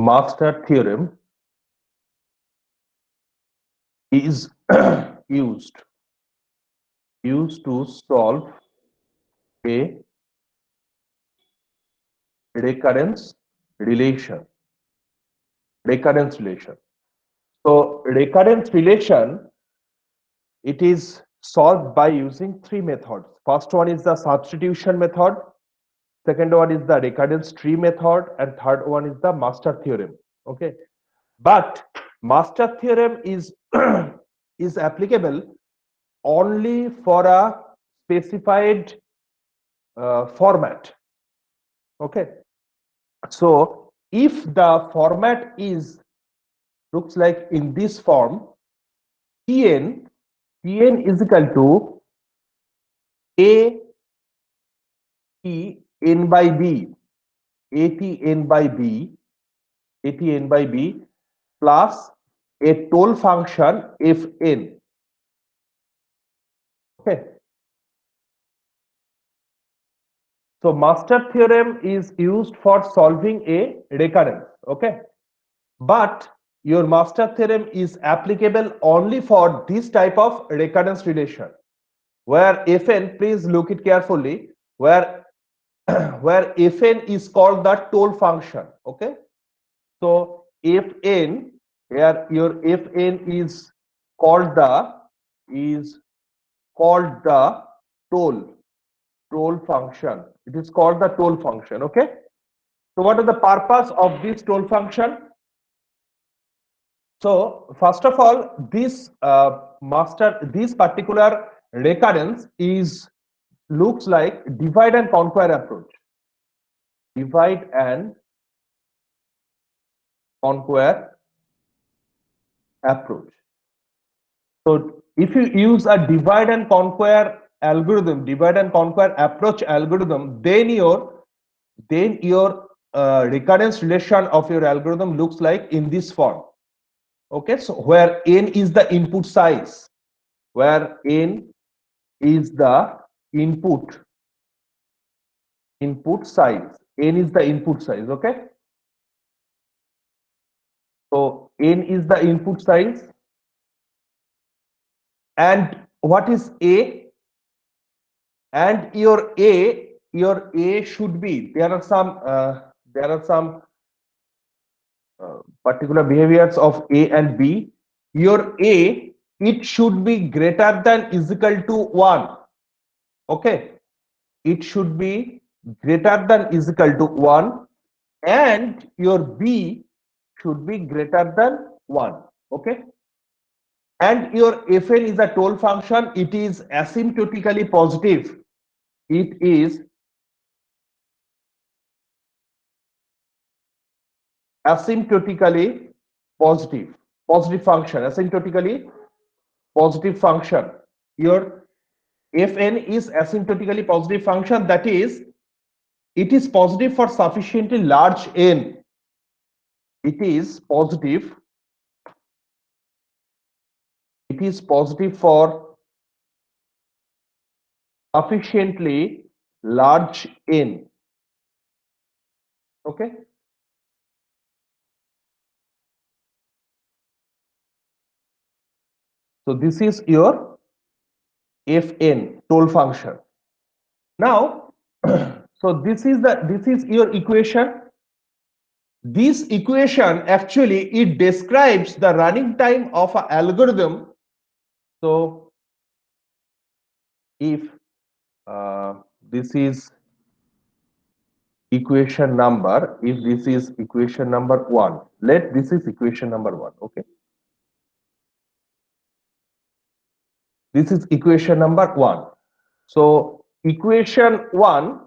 master theorem is used to solve a recurrence relation. So recurrence relation, it is solved by using three methods. First one is the substitution method, second one is the recurrence tree method, and third one is the master theorem. Okay, but master theorem is is applicable only for a specified format. Okay, so if the format is looks like in this form, Tn is equal to A T n by B, Atn by B, Atn by B plus a toll function Fn. Okay. So master theorem is used for solving a recurrence. Okay. But your master theorem is applicable only for this type of recurrence relation, where Fn, please look it carefully, where where Fn is called the toll function. Okay. So Fn, here your Fn is called the is called the toll function. It is called the toll function. Okay. So what is the purpose of this toll function? So first of all, this particular recurrence is looks like divide and conquer approach. Divide and conquer approach. So if you use a divide and conquer algorithm, divide and conquer approach algorithm, then your recurrence relation of your algorithm looks like in this form. Okay, so where n is the input size, where n is the input size, n is the input size. Okay, so n is the input size, and what is a? And your a should be, there are some particular behaviors of a and b. Your a, it should be greater than is equal to 1. Okay, it should be greater than is equal to 1, and your b should be greater than 1. Okay, and your fn is a toll function. It is asymptotically positive. It is asymptotically positive function, asymptotically positive function. Your fn is asymptotically positive function, that is, it is positive for sufficiently large n. It is positive for sufficiently large n. Okay, so this is your fn toll function. Now so this is your equation. This equation actually, it describes the running time of an algorithm. So if this is equation number, if this is equation number 1, this is equation number 1. Okay, this is equation number 1. So equation 1,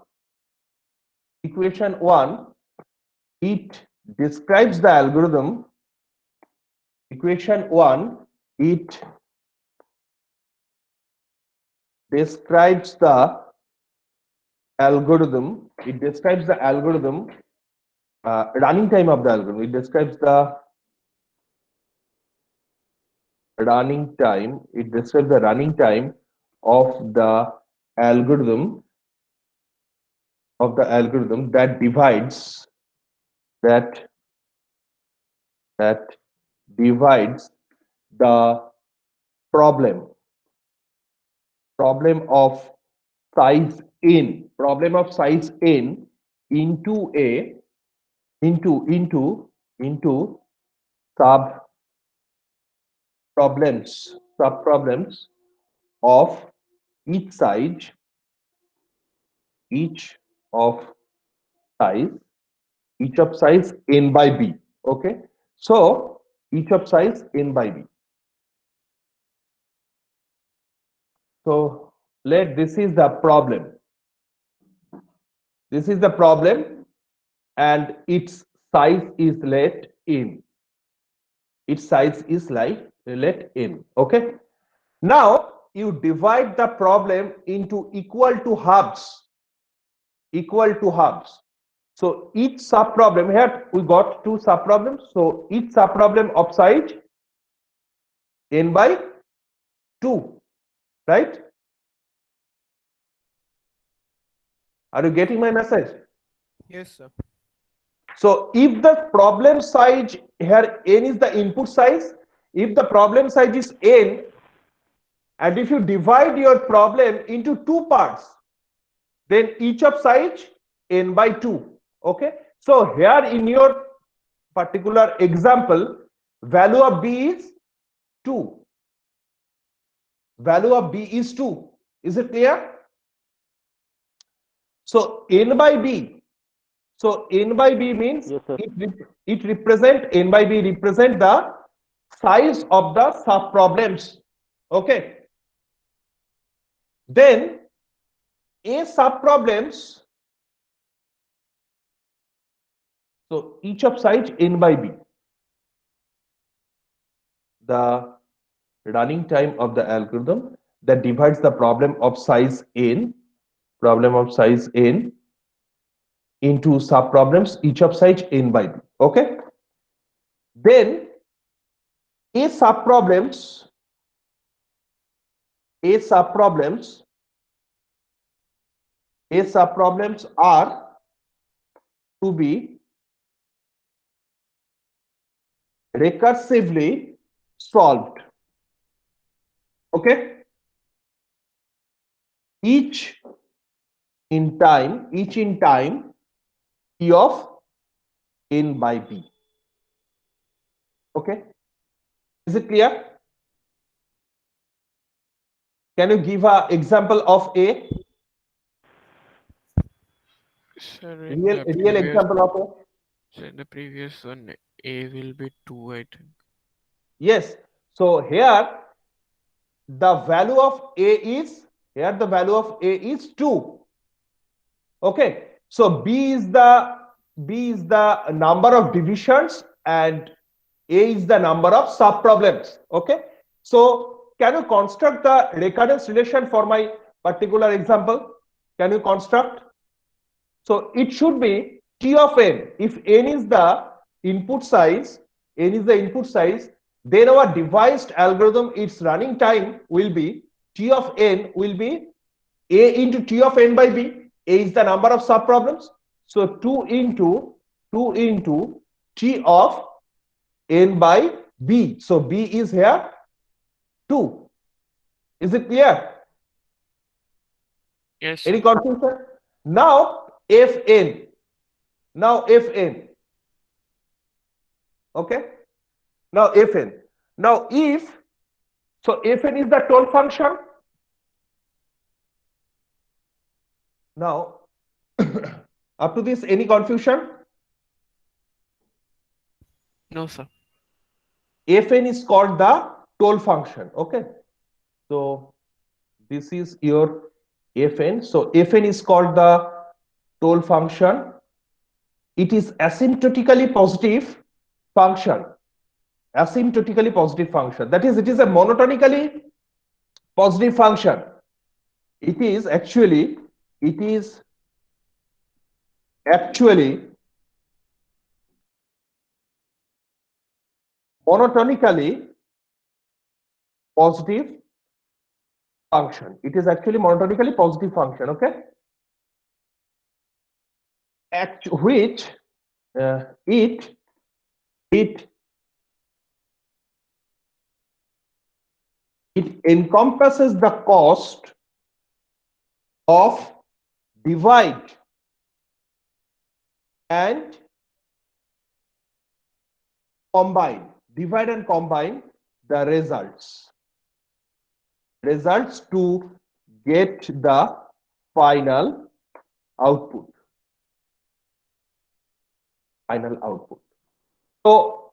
it describes the algorithm. Equation 1, it describes the algorithm. It describes the algorithm running time of the algorithm. It describes the running time. It describes the running time of the algorithm that that divides the problem of size n into a into sub problems of each size each of size each of size n by b. Okay, so each of size n by b. So let this is the problem. This is the problem, and its size is let in. Its size is like let in. Okay. Now you divide the problem into equal to halves. Equal to halves. So each sub problem, here we got two sub problems. So each sub problem of size n by 2, right? Are you getting my message? Yes, sir. So if the problem size here n is the input size, if the problem size is n, and if you divide your problem into two parts, then each of size n by 2. Okay, so here in your particular example, value of b is 2. Value of b is 2. Is it clear? So n by b. So n by b means Yes, sir. it represent n by b represent the size of the sub problems. Okay. Then a sub problems. So each of size n by b. The running time of the algorithm that divides the problem of size n into sub problems each of size n by b. Okay, then a sub problems a sub problems are to be recursively solved. Okay, each in time t of n by b. Okay, is it clear? Can you give a example of a Sir, real example of a? in the previous one, A will be 2, I think. Yes. So here the value of a is the value of a is 2. Okay, so b is the number of divisions and a is the number of sub problems. Okay, so can you construct the recurrence relation for my particular example? Can you construct? So it should be t of n. If n is the input size, then our devised algorithm, its running time will be t of n will be a into t of n by b. A is the number of sub problems. So 2 into t of n by b. So b is here 2. Is it clear? Yes, Any sir. confusion? Now fn. Now fn. Okay. Now fn. Now if so, fn is the total function. Now up to this, any confusion? No, sir. Fn is called the total function. Okay. So this is your fn. So fn is called the total function. It is asymptotically positive function. Asymptotically positive function. That is, it is a monotonically positive function. It is actually monotonically positive function. It is actually monotonically positive function. Okay, which it it encompasses the cost of divide and combine the results to get the final output. So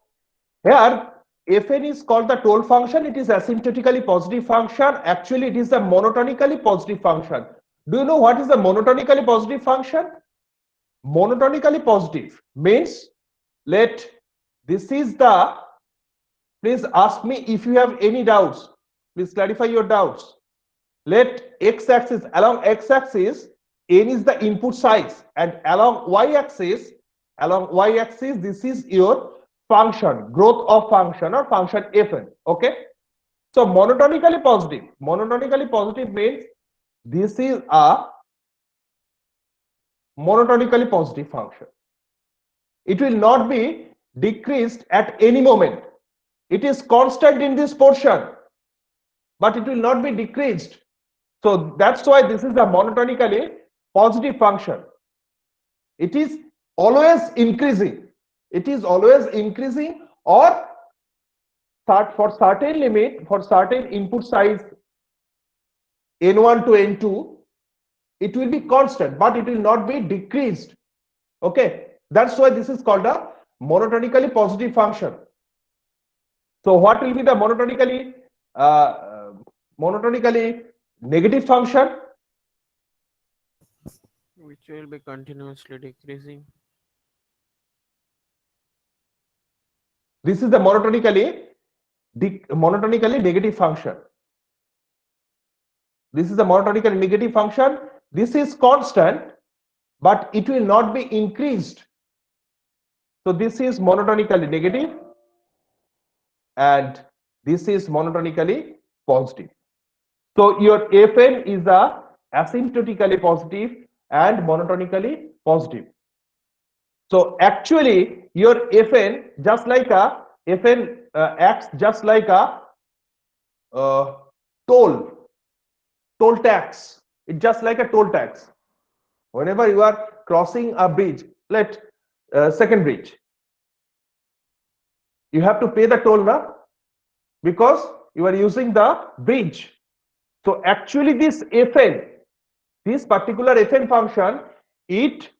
here Fn is called the toll function. It is asymptotically positive function. Actually, it is a monotonically positive function. Do you know what is the monotonically positive function? Monotonically positive means, let this is the, please ask me if you have any doubts. Please clarify your doubts. Let x-axis, along x-axis, n is the input size, and along y-axis, this is your function, growth of function or function fn. Okay. So monotonically positive means this is a monotonically positive function. It will not be decreased at any moment. It is constant in this portion, but it will not be decreased. So that's why this is a monotonically positive function. It is always increasing. It is always increasing, or for certain limit, for certain input size n1 to n2, it will be constant, but it will not be decreased. Okay, that's why this is called a monotonically positive function. So what will be the monotonically negative function? Which will be continuously decreasing. This is the monotonically negative function. This is the monotonically negative function. This is constant, but it will not be increased. So this is monotonically negative, and this is monotonically positive. So your Fn is a asymptotically positive and monotonically positive. So actually your Fn just like a Fn acts just like a toll tax. It's just like a toll tax. Whenever you are crossing a bridge, let second bridge, you have to pay the toll now, because you are using the bridge. So actually this Fn, this particular Fn function, it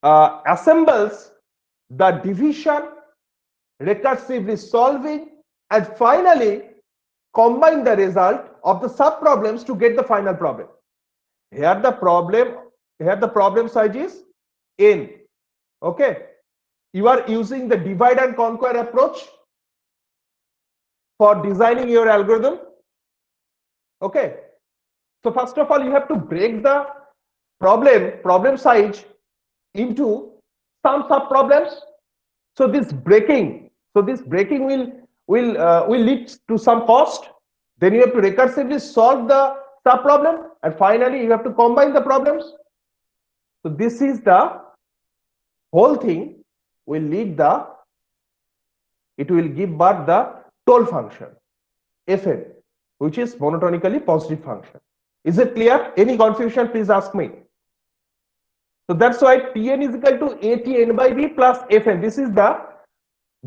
assembles the division, recursively solving, and finally combine the result of the sub problems to get the final problem. Here the problem size is n. Okay, you are using the divide and conquer approach for designing your algorithm. Okay, so first of all you have to break the problem size into some sub problems. So this breaking will lead to some cost. Then you have to recursively solve the sub problem, and finally you have to combine the problems. So this is the whole thing will lead the, it will give birth the toll function Fn, which is monotonically positive function. Is it clear? Any confusion, please ask me. So that's why Tn is equal to Atn by B plus Fn. This is the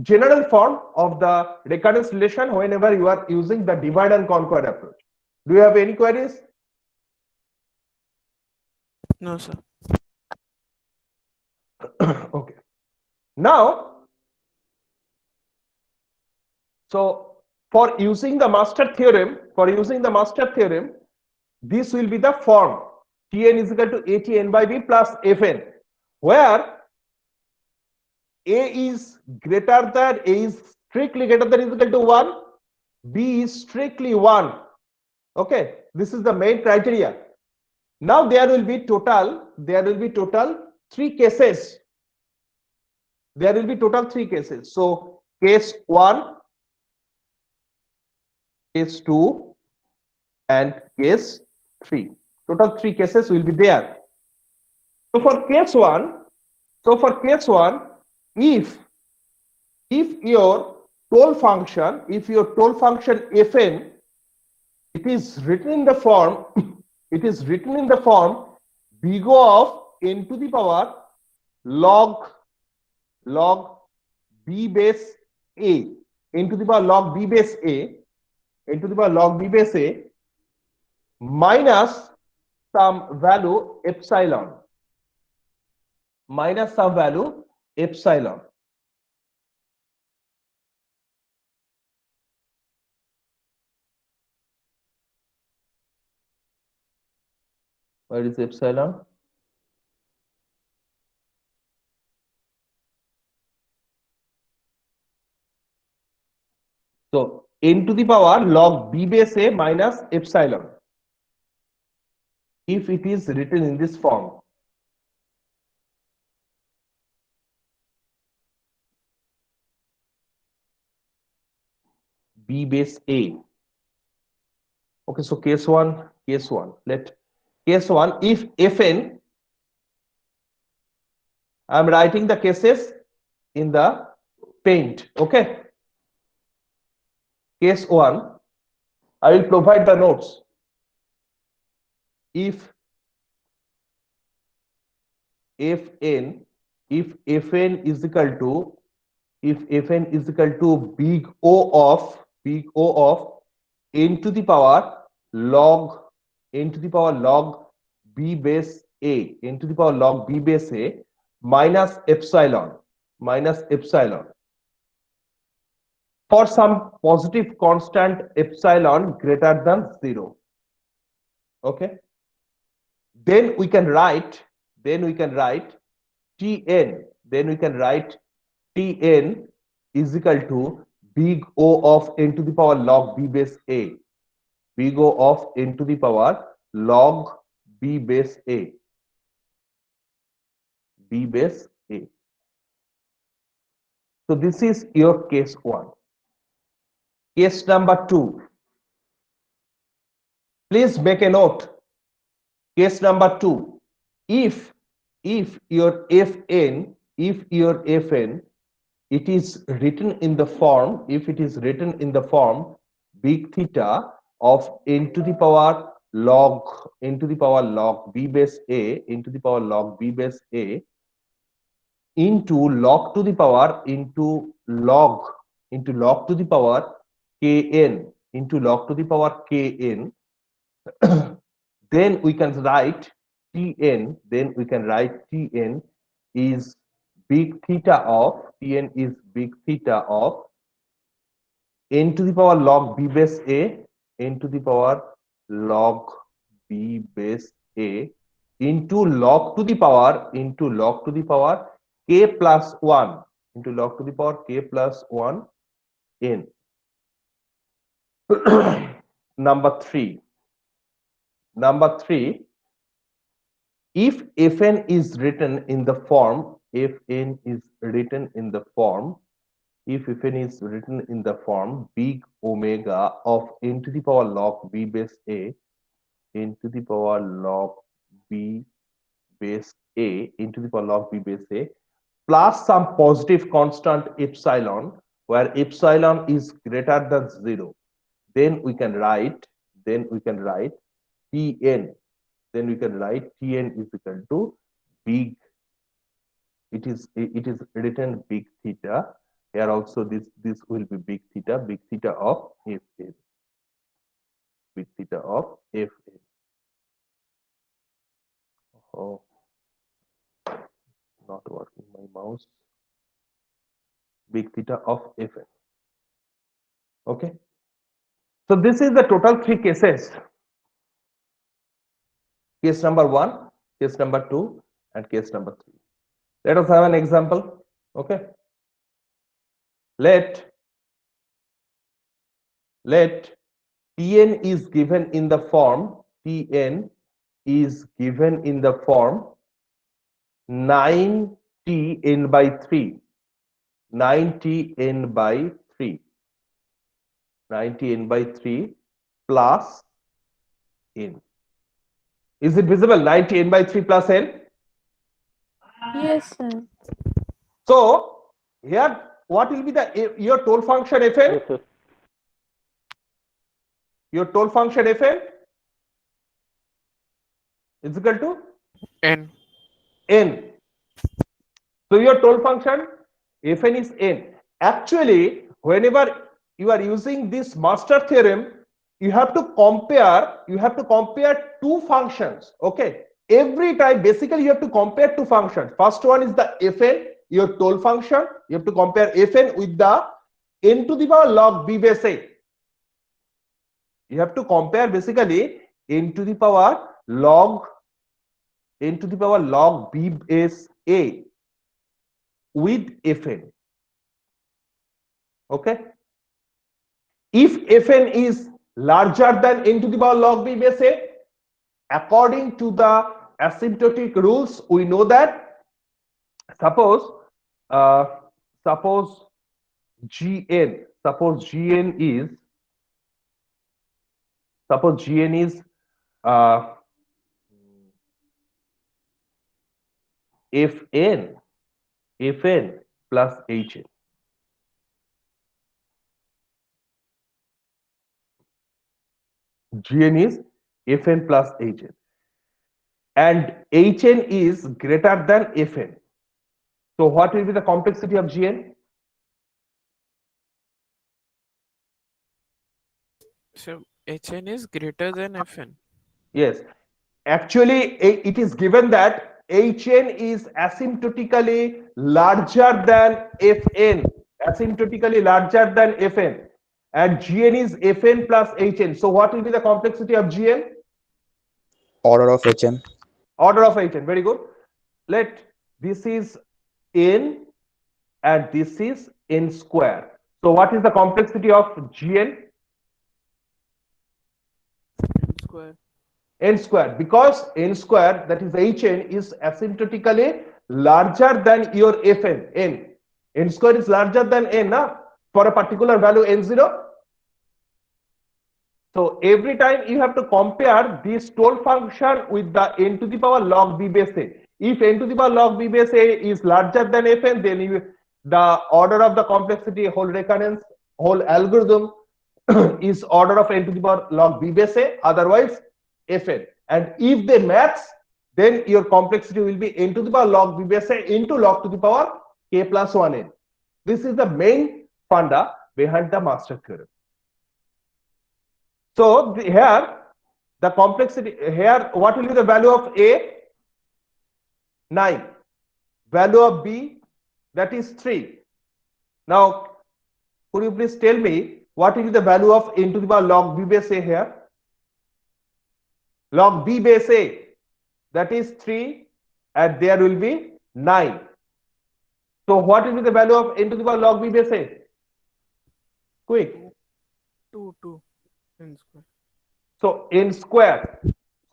general form of the recurrence relation whenever you are using the divide and conquer approach. Do you have any queries? No, sir. Okay. Now, so for using the master theorem, this will be the form Tn is equal to Atn by B plus Fn, where A is strictly greater than or equal to 1, B is strictly 1. Okay, this is the main criteria. Now there will be total 3 cases. There will be total 3 cases. So case 1, case 2, and case 3. Total 3 cases will be there. So for case 1, if your toll function, if your toll function fn, it is written in the form, it is written in the form big O of n to the power log b base a, n to the power log b base a, n to the power log b base a minus some value epsilon, minus some value epsilon. Where is epsilon? So n to the power log b base a minus epsilon, if it is written in this form. B base a. Okay, so case one. Let case one, if fn, I am writing the cases in the paint. Okay, case one, I will provide the notes. If fn, if fn is equal to, if fn is equal to big O of n to the power log, n to the power log b base a, n to the power log b base a minus epsilon, for some positive constant epsilon greater than 0. Okay, then we can write, tn, then we can write tn is equal to big O of n to the power log b base a, big O of n to the power log b base a, b base a. So this is your case one. Case number two. Please make a note. Case number two. If your fn, it is written in the form, if it is written in the form big theta of n to the power log, n to the power log b base a, n to the power log b base a into log to the power into log to the power kn, into log to the power kn, then we can write tn, is big theta of, tn is big theta of n to the power log b base a, n to the power log b base a into log to the power, k plus 1, into log to the power k plus 1 n. Number three, if fn is written in the form, if fn is written in the form big omega of n to the power log b base a, n to the power log b base a, into the power log b base a, plus some positive constant epsilon, where epsilon is greater than 0, then we can write tn, is equal to big, it is written big theta here also, this will be big theta of fn, big theta of fn. Oh, not working my mouse. Big theta of fn. Okay, so this is the total three cases. Case number one, case number two, and case number three. Let us have an example. Okay, let tn is given in the form, 9t n by 3, 90 n by 3, plus n. Is it visible? 90 n by 3 plus n. Yes, sir. So here what will be the your total function fn? Yes, sir. Your total function fn is equal to N. n. So your total function fn is n. Actually, whenever you are using this master theorem, you have to compare two functions. Okay, every time basically you have to compare two functions. First one is the fn, your total function. You have to compare fn with the n to the power log b base a. You have to compare basically n to the power log b base a with fn. Okay, if fn is larger than n to the power log b base a, according to the asymptotic rules, we know that suppose uh, suppose gn is uh, fn plus hn. Gn is fn plus hn and hn is greater than fn. So what will be the complexity of gn? So Hn is greater than Fn. Yes, actually it is given that hn is asymptotically larger than fn, and gn is fn plus hn. So what will be the complexity of gn? Order of HN. Order of hn. Very good. Let this is n and this is n square. So what is the complexity of gn? N square. N square, because n square, that is hn, is asymptotically larger than your fn. N square is larger than n for a particular value n0. So every time you have to compare this total function with the n to the power log b base a. If n to the power log b base a is larger than fn, then the order of the complexity, whole algorithm is order of n to the power log b base a, otherwise fn. And if they match, then your complexity will be n to the power log b base a into log to the power k plus 1n. This is the main funda behind the master theorem. So here the complexity, here what will be the value of a? 9. Value of b, that is 3. Now could you please tell me what is the value of n to the power log b base a here? Log b base a, that is 3, and there will be 9. So what will be the value of n to the power log b base a? Quick. 2 N square. So n square.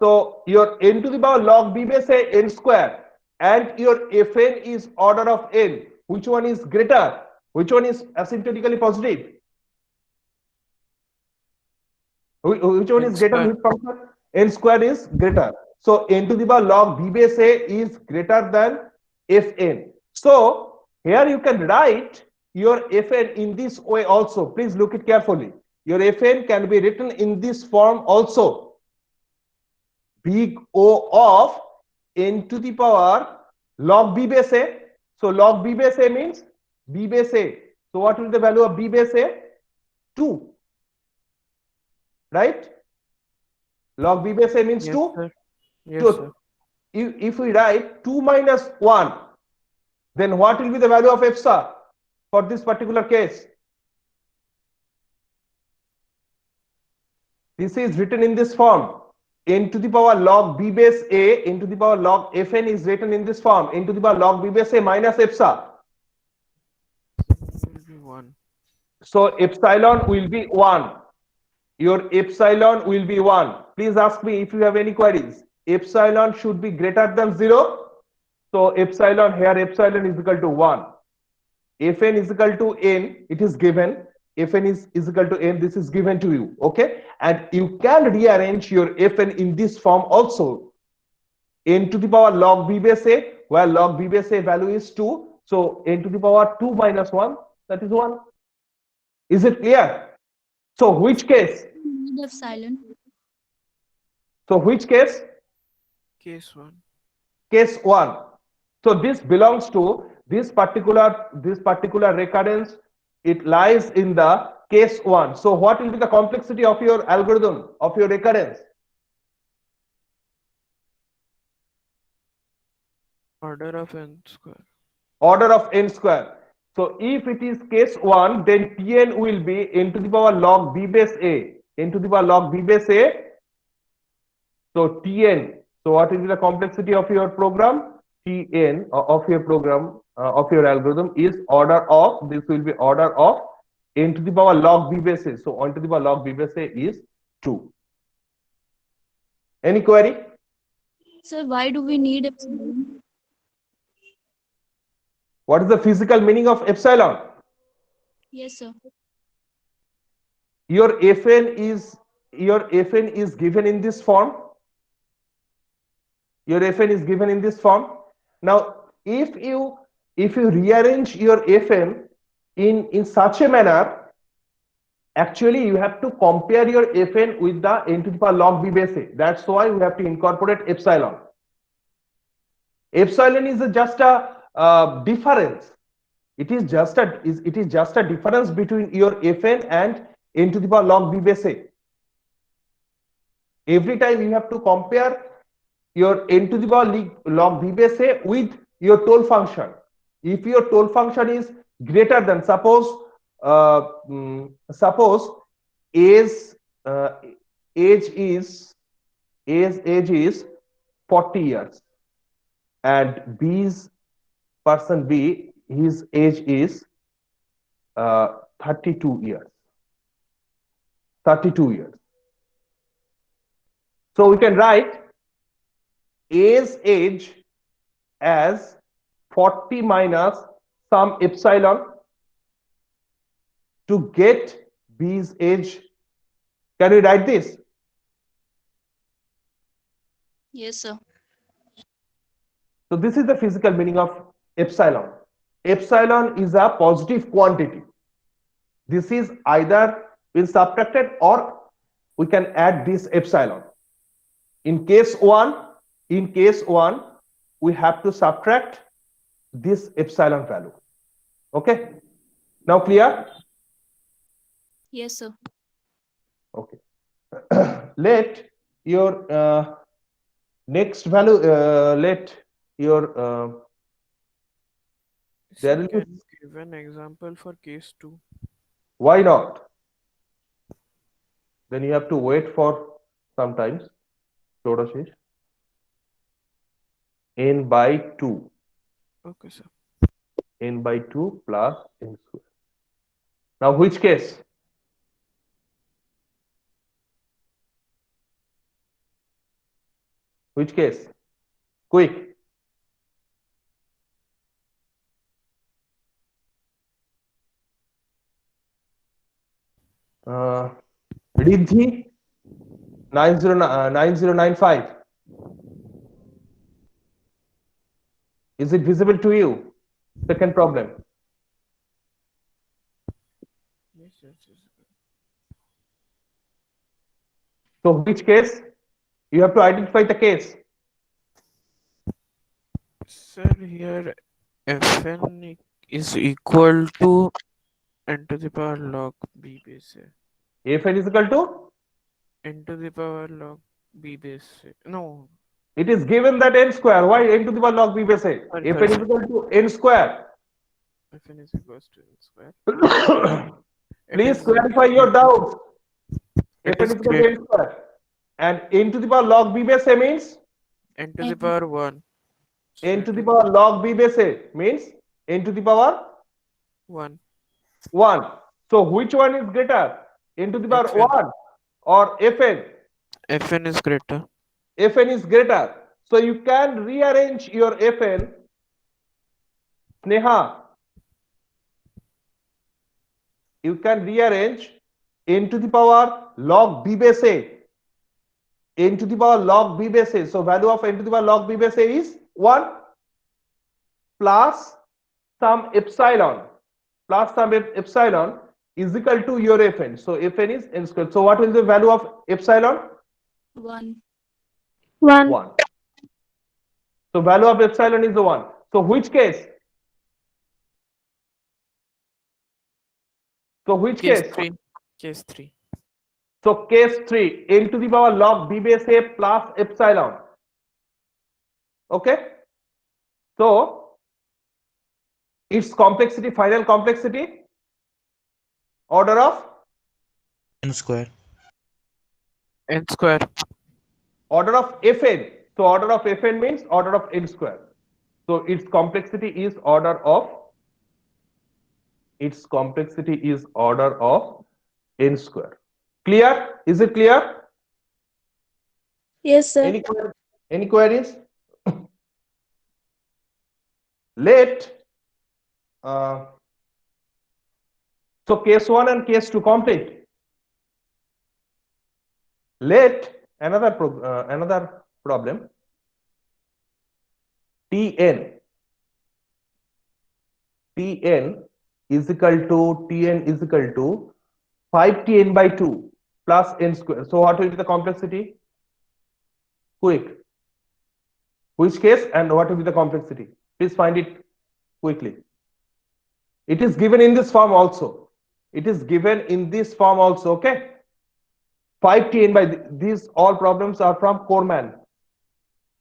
So your n to the power log b base a n square, and your fn is order of n. Which one is greater? Which one is asymptotically positive? Which one N is greater? square. Which function? N square is greater. So n to the power log b base a is greater than fn. So here you can write your fn in this way also. Please look it carefully. Your fn can be written in this form also. Big O of n to the power log b base a. So log b base a means b base a. So what will be the value of b base a? 2. Right? Log b base a means Yes, 2. sir. Yes, So sir. if we write 2 minus 1, then what will be the value of f star for this particular case? This is written in this form. N to the power log b base a into the power log fn is written in this form. N to the power log b base a minus f star. Will be 1. So epsilon will be 1. Your epsilon will be 1. Please ask me if you have any queries. Epsilon should be greater than 0. So epsilon, here epsilon is equal to 1. Fn is equal to n, it is given. Fn is equal to n, this is given to you. Okay, and you can rearrange your fn in this form also. N to the power log b base a, where log b base a value is 2. So n to the power 2 minus 1, That is 1. Is it clear? So which case? Need epsilon. So which case? Case 1. Case 1. So this belongs to this particular recurrence. It lies in the case 1. So what will be the complexity of your algorithm, of your recurrence? Order of n square. Order of n square. So if it is case 1, then Tn will be n to the power log b base a. N to the power log b base a. So Tn. So what will be the complexity of your program? Tn of your program of your algorithm is order of, this will be order of n to the power log b base a. So n to the power log b base a is 2. Any query? Sir, why do we need epsilon? What is the physical meaning of epsilon? Yes, sir. Your Fn is given in this form. Your Fn is given in this form. Now, if you rearrange your Fn in such a manner, actually you have to compare your Fn with the n to the power log b base a. That's why we have to incorporate epsilon. Epsilon is just a difference. It is just a difference between your Fn and n to the power log b base a. Every time you have to compare your n to the power log b base a with your toll function. If your toll function is greater than, suppose age is 40 years and person B, his age is 32 years. 32 years. So we can write A's age as 40 minus some epsilon to get B's age. Can we write this? Yes, sir. So this is the physical meaning of epsilon. Epsilon is a positive quantity. This is either been subtracted or we can add this epsilon. In case 1, we have to subtract this epsilon value. Okay. Now clear? Yes, sir. Okay. Let your next value, let your there Sir, will be, can you give an example for case 2? why not? Then you have to wait for sometimes. N by 2. Okay, sir. N by 2 plus n square. Now which case? Which case? Quick. Riddhi 9095. Is it visible to you? Second problem. Yes, yes, yes. So which case? You have to identify the case. Sir, here Fn is equal to n to the power log b base a. Fn is equal to? N to the power log b base a. No, It is given that n square. Why n to the power log b base a? sorry, Fn is equal to n square. Fn is equals to n square. It Please is clarify your doubts. it Fn is is equal to great. n square. And n to the power log b base a means? N to the power 1. So N to it the is power log b base a means n to the power 1. 1. So which one is greater? N to the power Fn. 1 or Fn? Fn is greater. Fn is greater. So you can rearrange your Fn. Sneha, you can rearrange n to the power log b base a. N to the power log b base a. So value of n to the power log b base a is 1 plus some epsilon. plus some epsilon is equal to your Fn. So Fn is n squared. So what will be the value of epsilon? 1. 1. So value of epsilon is the 1. So which case? So which Case case? 3. Case 3. So case 3, n to the power log b base a plus epsilon. Okay. So its complexity, final complexity, order of N square. N square. Fn. So order of Fn means order of n square. So its complexity is order of n square. Clear? Is it clear? Yes, sir. Any queries? Let so case 1 and case 2 complete. Let another problem. Tn is equal to 5Tn by 2 plus n square. So what will be the complexity? Quick. Which case and what will be the complexity? Please find it quickly. It is given in this form also. Okay. 5Tn by these all problems are from Corman.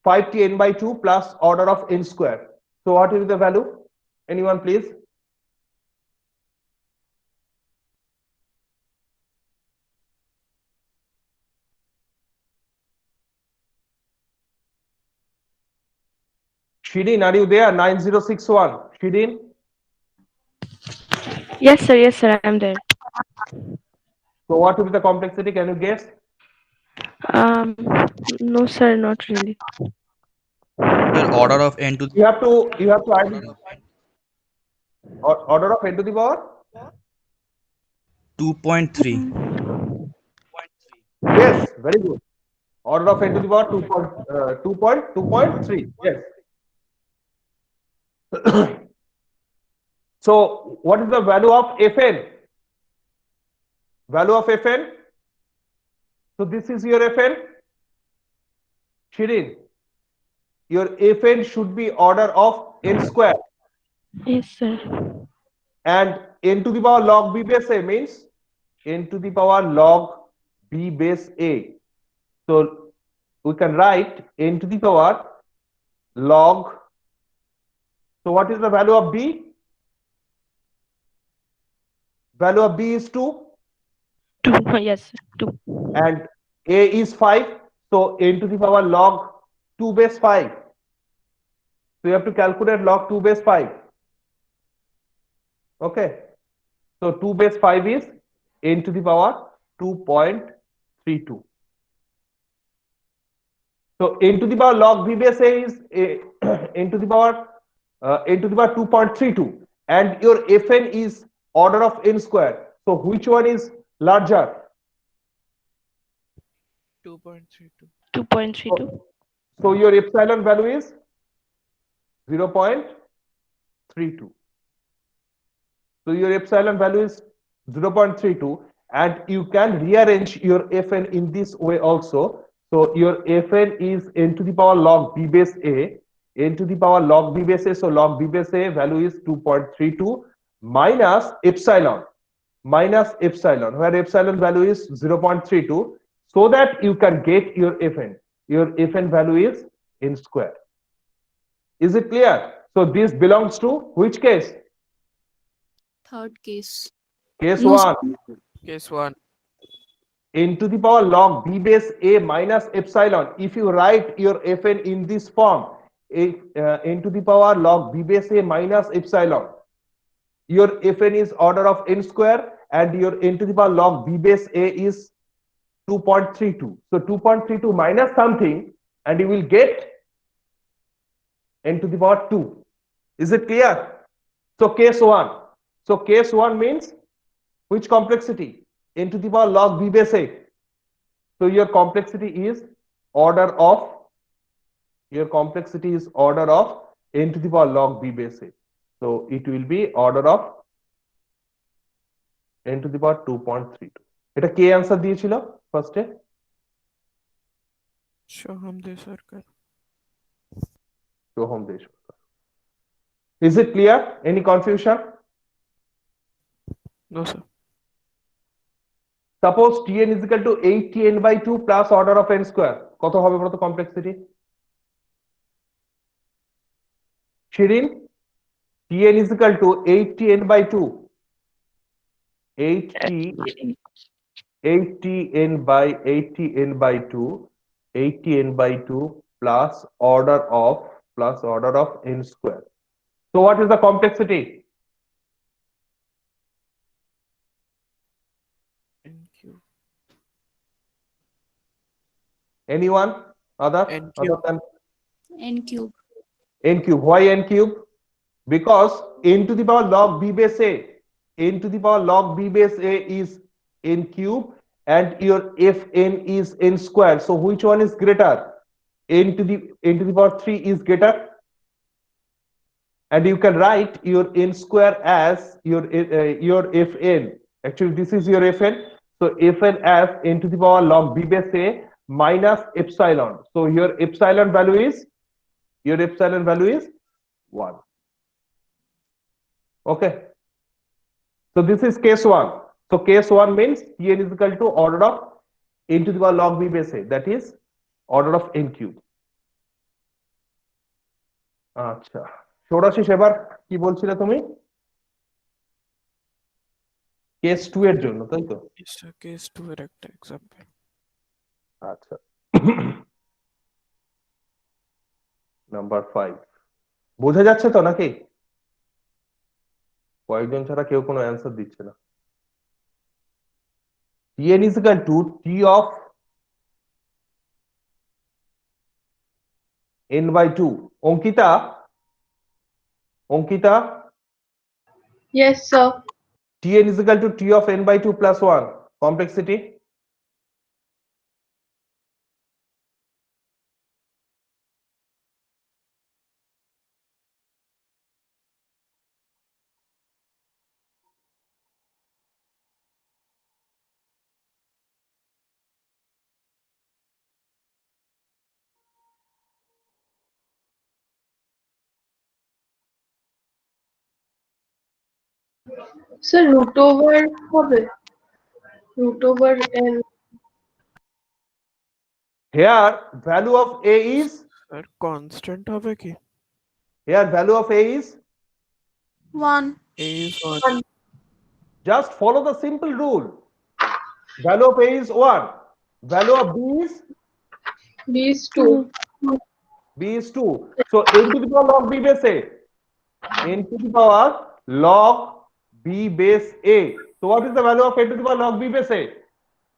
5Tn by 2 plus order of n square. So what will be the value? Anyone please? Shidin, are you there? 9061. Shidin? Yes, sir, I'm there. So what will be the complexity? Can you guess? Um, no, sir, not really. Sir, order of n to the You have to order add of n. order of n to the power? 2.3. Yes, very good. Order of n to the power 2.3. Yes. So what is the value of Fn? Value of Fn? So this is your Fn. Shirin, your Fn should be order of n square, Yes, sir. and n to the power log b base a means n to the power log b base a. So we can write n to the power log. So what is the value of b? Value of b is 2 Two. Yes, sir. 2. and a is 5. So n to the power log 2 base 5. So you have to calculate log 2 base 5. Okay. So 2 base 5 is n to the power 2.32. So n to the power log b base a is n to the power 2.32, and your Fn is order of n square. So which one is larger? 2.32. 2.32. So your epsilon value is 0.32. So your epsilon value is 0.32, and you can rearrange your Fn in this way also. So your Fn is n to the power log b base a, n to the power log b base a. So log b base a value is 2.32 minus epsilon, where epsilon value is 0.32, so that you can get your Fn. Your Fn value is n square. Is it clear? So this belongs to which case? Third case. Case No, 1. Case 1. N to the power log b base a minus epsilon. If you write your Fn in this form, n to the power log b base a minus epsilon, your Fn is order of n square, and your n to the power log b base a is 2.32. So 2.32 minus something, and you will get n to the power 2. Is it clear? So case 1. So case 1 means which complexity? N to the power log b base a. So your complexity is order of n to the power log b base a. So it will be order of n to the power 2.32 এটা কে answer দিয়েছিল ফার্স্টে সোহম দে সরকার সোহম দেশ is it clear any confusion no sir suppose tn is equal to 8tn by 2 plus order of n square কত হবে বলতো complexity Shirin tn is equal to 8tn by 2 8t 8tn by 2 8tn by 2 plus order of n square so what is the complexity n cube anyone other n cube than n cube. n cube why n cube because n to the power log b base a n to the power log b base a is n cube and your fn is n square so which one is greater n to the power 3 is greater and you can write your n square as your fn actually this is your fn so fn as n to the power log b base a minus epsilon so your epsilon value is 1 okay so this is case 1 so case 1 means tn is equal to order of n to the power log b base a that is order of n cube আচ্ছা ষোড়শী এবার কি বলছিলে তুমি case 2 এর জন্য তাই তো case 2 এর একটা এক্সাম্পল আচ্ছা নাম্বার 5 বোঝা যাচ্ছে তো নাকি কয়েকজন ছাড়া কেউ কোনো অ্যান্সার দিচ্ছে না tn is equal to t of n by 2 Ankita Yes, sir. tn is equal to t of n by 2 plus 1 complexity Sir, root over হবে root over n. here value of a is sir constant হবে কি here value of a is 1. a is 1 just follow the simple rule value of a is 1 value of b is B is 2. so n to the power log b base a n to the power log b base a so what is the value of n to the power log b base a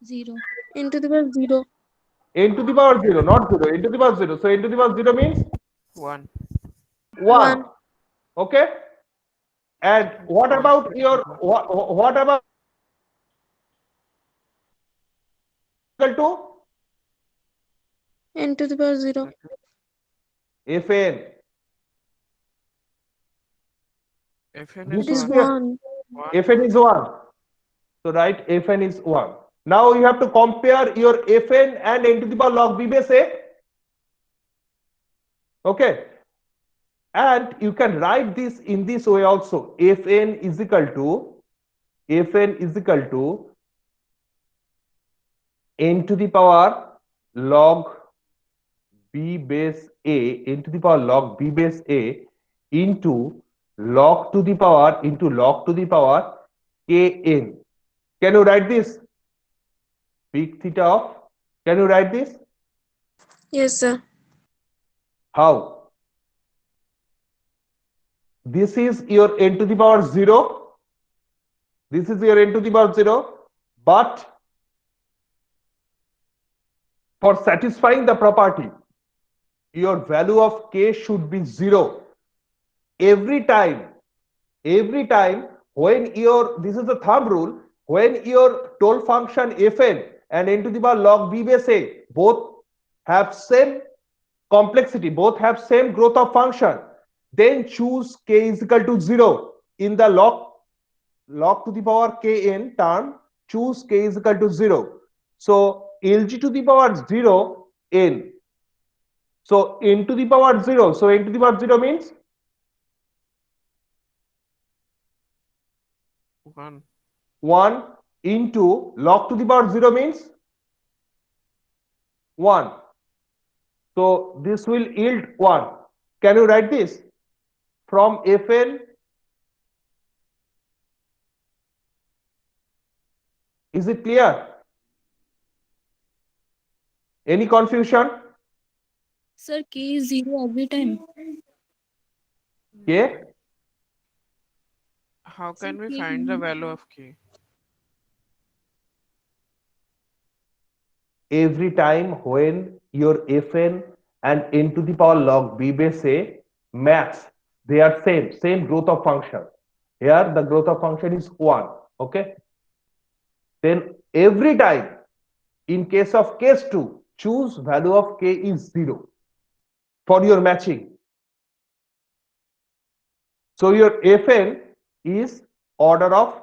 0. N to the power 0. n to the power 0 not 0 n to the power 0 so n to the power 0 means 1 1 okay and what about your what about equal to N to the power 0. fn fn This is is 1 1. fn is 1 so write fn is 1 now you have to compare your fn and n to the power log b base a okay and you can write this in this way also fn is equal to n to the power log b base a n to the power log b base a into log to the power kn can you write this big theta of can you write this Yes, sir. how this is your n to the power 0 this is your n to the power 0 but for satisfying the property your value of k should be 0 every time when your this is the thumb rule when your total function fn and n to the power log b base a both have same complexity both have same growth of function then choose k is equal to 0 in the log log to the power kn term, choose k is equal to 0. So lg to the power 0 n. So n to the power 0. So n to the power 0 means 1. 1 into log to the power 0 means 1. So this will yield 1. Can you write this? From Fn, is it clear? Any confusion? Sir, K is 0 every time. Okay. How Sir, can we K find the is- value of k? Every time when your Fn and n to the power log b base a match, they are same growth of function. Here the growth of function is 1. Okay. Then every time in case of case 2, choose value of k is 0 for your matching. So your Fn is order of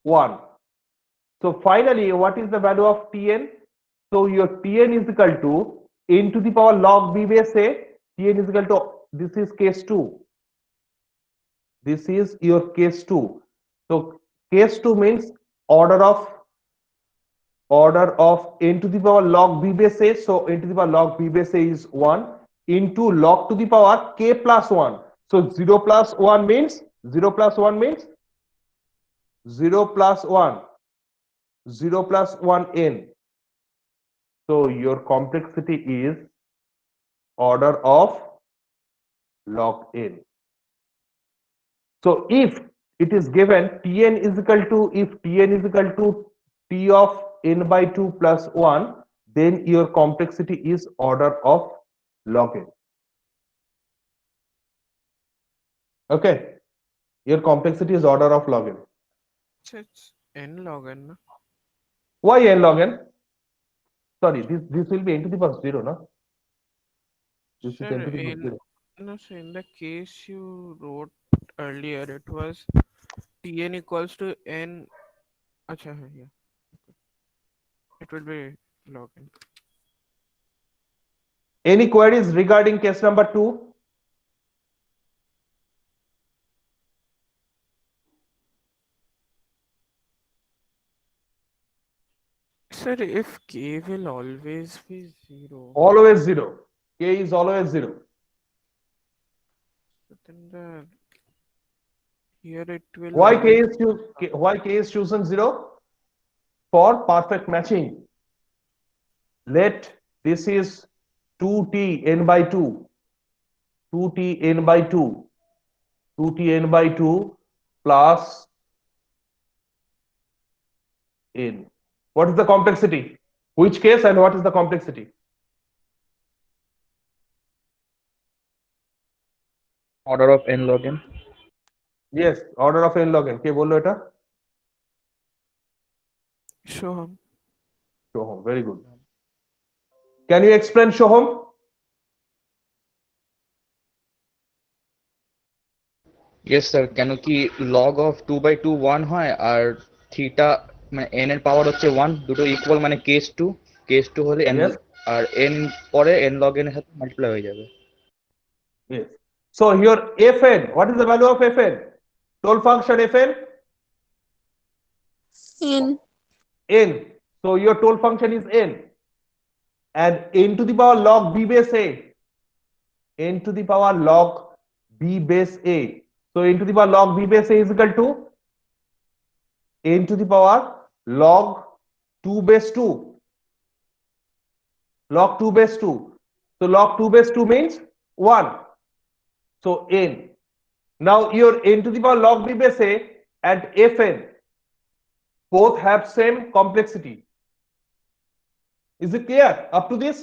1. So finally, what is the value of Tn? So your Tn is equal to n to the power log b base a. Tn is equal to, this is case 2. This is your case 2. So case 2 means order of n to the power log b base a. So n to the power log b base a is 1 into log to the power k plus 1. So 0 plus 1 means 0 plus 1 means 0 plus 1. 0 plus 1 n. So your complexity is order of log n. So if it is given Tn is equal to, if Tn is equal to T of n by 2 plus 1, then your complexity is order of log n. Okay. Your complexity is order of log n. It's n log n. Na? Why n log n? Sorry, this will be n to the power 0, no? This is Sir, n to the power in 0. no, so in the case you wrote earlier, it was Tn equals to n. Acha, yeah. It will be log n. Any queries regarding case number 2? Sir, if k will always be 0, Always 0. K is always 0. then the here it will Why always why K is chosen 0? For perfect matching. Let this is 2t n by 2. 2t n by 2. 2t n by 2 plus n. What is the complexity? Which case and what is the complexity? Order of n log n. Yes, order of n log n. কে বললো এটা? Shoham. Shoham, very good. Can you explain Shoham? Yes sir, কেন কি log of 2/2 1 হয় আর theta মানে n এর পাওয়ার হচ্ছে 1, দুটো equal মানে কেস 2 হলে n Yes. আর n পরে n log n এর সাথে মাল্টিপ্লাই হয়ে যাবে। Yes. So here Fn, what is the value of Fn? Total function Fn? N. N. So your total function is n. And n to the power log b base a. N to the power log b base a. So n to the power log b base a is equal to n to the power log 2 base 2. Log 2 base 2. So log 2 base 2 means 1. So n. Now your n to the power log b base a and Fn both have same complexity. Is it clear up to this?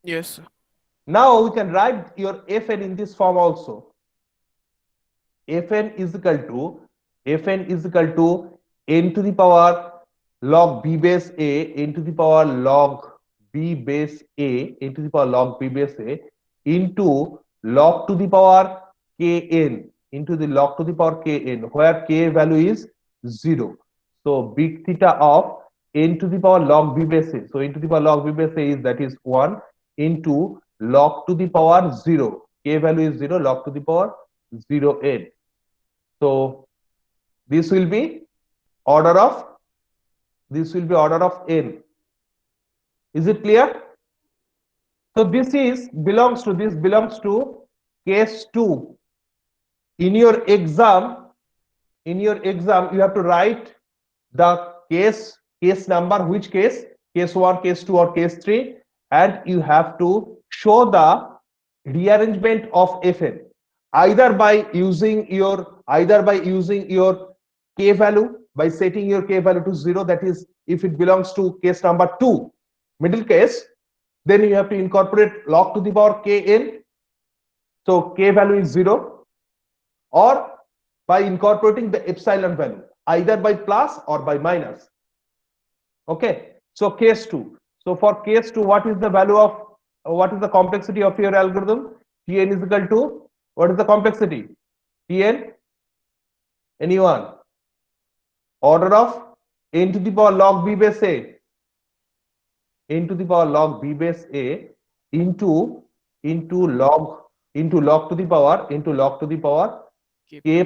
Yes, sir. Now we can write your Fn in this form also. Fn is equal to n to the power log b base a, n to the power log b base a, n to the power log b base a into log to the power kn, into the log to the power kn, where k value is 0. So big theta of n to the power log b base a. So n to the power log b base a is, that is 1 into log to the power 0. K value is 0, log to the power 0 n. So this will be order of n. Is it clear? So this belongs to case 2. In your exam, you have to write the case number, which case 1, case 2, or case 3, and you have to show the rearrangement of Fn either by using your k value, by setting your k value to 0, that is if it belongs to case number 2, middle case, then you have to incorporate log to the power kn, so k value is 0, or by incorporating the epsilon value either by plus or by minus. Okay, so case 2. So for case 2, what is the value of what is the complexity of your algorithm? Tn is equal to, what is the complexity? Tn, anyone? Order of n to the power log b base a, n to the power log b base a into log to the power k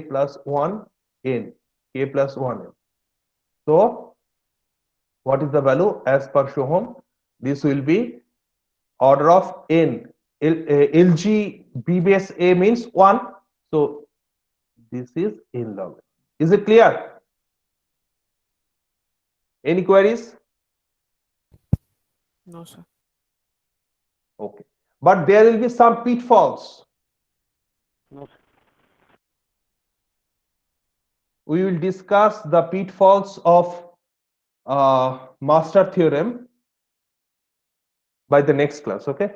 plus 1 n, k plus 1 n. So what is the value as per Shoham? This will be order of n. LG b base a means 1, so this is n log n. Is it clear? Any queries? No, sir. Okay, but there will be some pitfalls. We will discuss the pitfalls of master theorem by the next class. Okay.